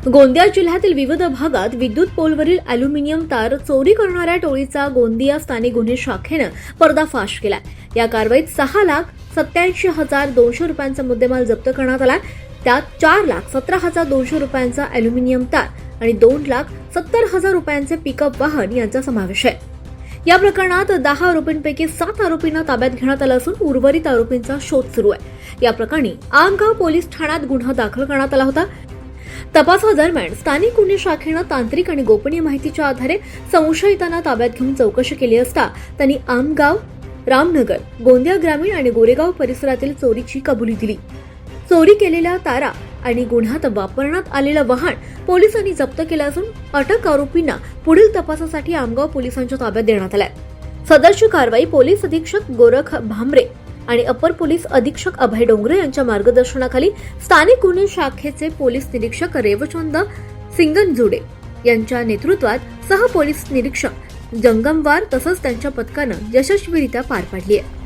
गोंदिया जिल्ह्यातील विविध भागात विद्युत पोलवरील अॅल्युमिनियम तार चोरी करणाऱ्या टोळीचा गोंदिया स्थानिक गुन्हे शाखेनं पर्दाफाश केला। या कारवाईत 6,87,200 रुपयांचा मुद्देमाल जप्त करण्यात आला। त्यात 4,17,200 रुपयांचा अॅल्युमिनियम तार आणि 2,70,000 रुपयांचे पिकअप वाहन यांचा समावेश आहे। या प्रकरणात 10 आरोपींपैकी 7 आरोपींना ताब्यात घेण्यात आलं असून उर्वरित आरोपींचा शोध सुरू आहे। या प्रकरणी आमगाव पोलीस ठाण्यात गुन्हा दाखल करण्यात आला होता। तपासादरम्यान स्थानिक गुन्हे शाखेनं तांत्रिक आणि गोपनीय माहितीच्या आधारे संशयितांना ताब्यात घेऊन चौकशी केली असता त्यांनी आमगाव, रामनगर, गोंदिया ग्रामीण आणि गोरेगाव परिसरातील चोरीची कबुली दिली। चोरी केलेल्या तारा आणि गुन्ह्यात वापरण्यात आलेलं वाहन पोलिसांनी जप्त केलं असून अटक आरोपींना पुढील तपासासाठी आमगाव पोलिसांच्या ताब्यात देण्यात आलंय। सदरची कारवाई पोलीस अधीक्षक गोरख भामरे आणि अपर पोलीस अधीक्षक अभय डोंगरे यांच्या मार्गदर्शनाखाली स्थानिक गुन्हे शाखेचे पोलीस निरीक्षक रेवचंद सिंगनजुडे यांच्या नेतृत्वात सह पोलीस निरीक्षक जंगमवार तसंच त्यांच्या पथकानं यशस्वीरित्या पार पाडली आहे।